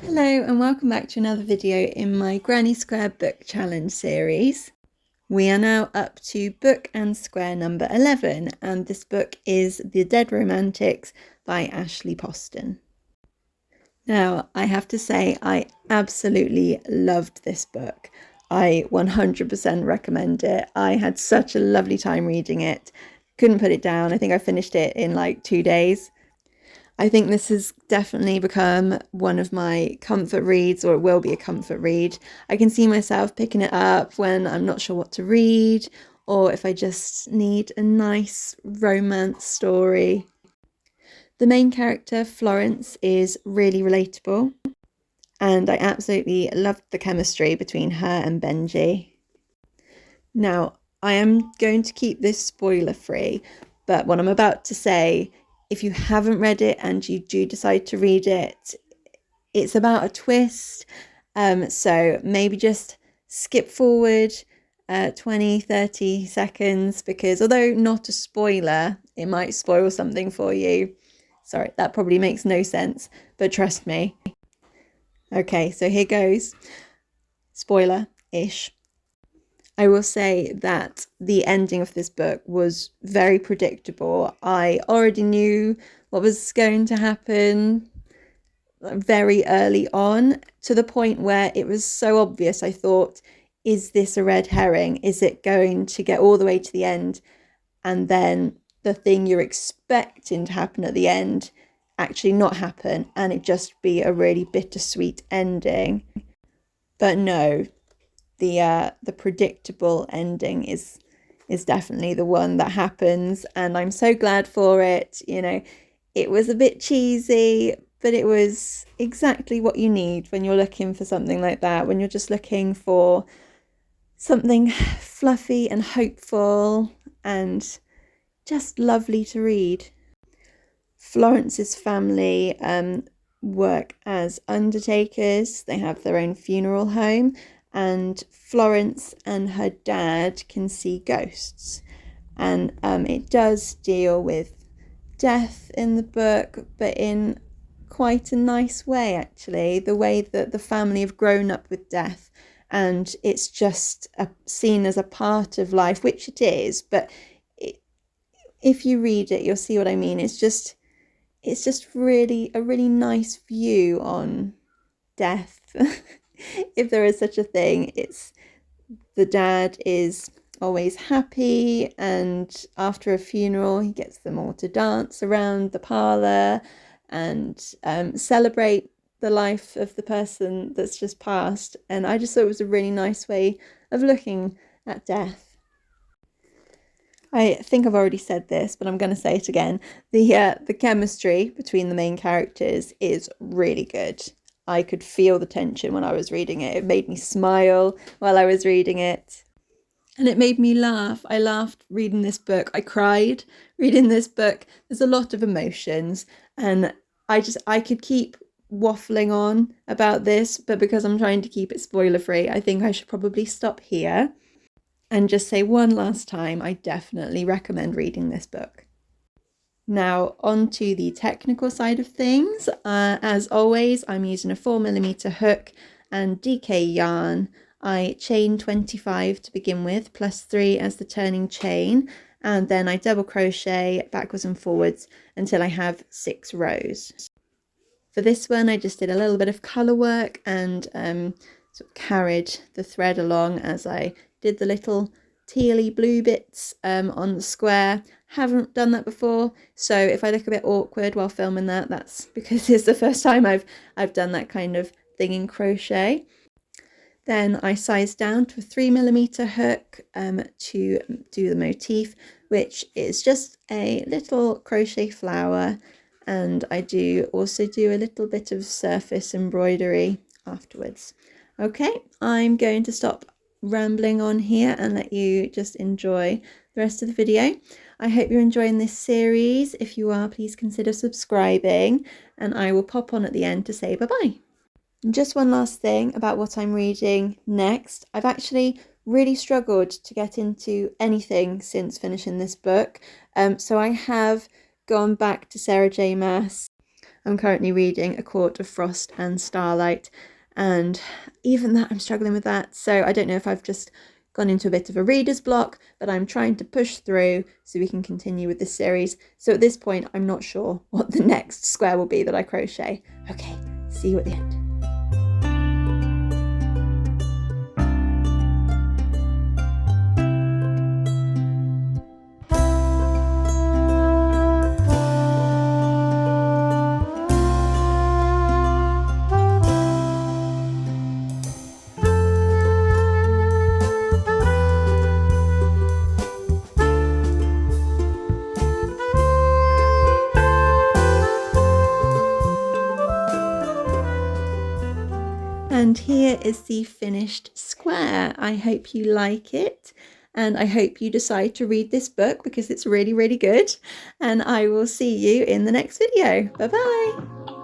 Hello and welcome back to another video in my Granny Square book challenge series. We are now up to book and square number 11 and this book is The Dead Romantics by Ashley Poston. Now I have to say I absolutely loved this book. I 100% recommend it. I had such a lovely time reading it. Couldn't put it down. I think I finished it in like 2 days. I think this has definitely become one of my comfort reads, or it will be a comfort read. I can see myself picking it up when I'm not sure what to read, or if I just need a nice romance story. The main character, Florence, is really relatable, and I absolutely loved the chemistry between her and Benji. Now, I am going to keep this spoiler free, but what I'm about to say, if you haven't read it and you do decide to read it, it's about a twist. So maybe just skip forward 20-30 seconds, because although not a spoiler, it might spoil something for you. Sorry, that probably makes no sense, but trust me. Okay, so here goes. Spoiler-ish. I will say that the ending of this book was very predictable. I already knew what was going to happen very early on, to the point where it was so obvious. I thought, is this a red herring? Is it going to get all the way to the end and then the thing you're expecting to happen at the end actually not happen and it just be a really bittersweet ending? But no. The predictable ending is definitely the one that happens, and I'm so glad for it. You know, it was a bit cheesy, but it was exactly what you need when you're looking for something like that, when you're just looking for something fluffy and hopeful and just lovely to read. Florence's family work as undertakers. They have their own funeral home, and Florence and her dad can see ghosts. And it does deal with death in the book, but in quite a nice way, actually. The way that the family have grown up with death, and it's just seen as a part of life, which it is, but if you read it, you'll see what I mean. It's just really a really nice view on death. If there is such a thing. It's the dad is always happy, and after a funeral he gets them all to dance around the parlour and celebrate the life of the person that's just passed. And I just thought it was a really nice way of looking at death. I think I've already said this, but I'm going to say it again. The chemistry between the main characters is really good. I could feel the tension when I was reading it. It made me smile while I was reading it. And it made me laugh. I laughed reading this book. I cried reading this book. There's a lot of emotions. And I could keep waffling on about this, but because I'm trying to keep it spoiler free, I think I should probably stop here and just say one last time, I definitely recommend reading this book. Now on to the technical side of things. As always, I'm using a 4mm hook and DK yarn. I chain 25 to begin with, plus 3 as the turning chain, and then I double crochet backwards and forwards until I have 6 rows. For this one, I just did a little bit of colour work and sort of carried the thread along as I did the little tealy blue bits on the square. Haven't done that before, so if I look a bit awkward while filming that, that's because it's the first time I've done that kind of thing in crochet. Then I sized down to a 3mm hook to do the motif, which is just a little crochet flower, and I also do a little bit of surface embroidery afterwards. Okay, I'm going to stop rambling on here and let you just enjoy the rest of the video. I hope you're enjoying this series. If you are, please consider subscribing, and I will pop on at the end to say bye-bye. Just one last thing about what I'm reading next. I've actually really struggled to get into anything since finishing this book. So I have gone back to Sarah J. Maas. I'm currently reading A Court of Frost and Starlight, and even that, I'm struggling with that. So I don't know if I've just gone into a bit of a reader's block, but I'm trying to push through so we can continue with this series. So at this point, I'm not sure what the next square will be that I crochet. Okay, see you at the end. And here is the finished square. I hope you like it, and I hope you decide to read this book because it's really, really good. And I will see you in the next video. Bye bye.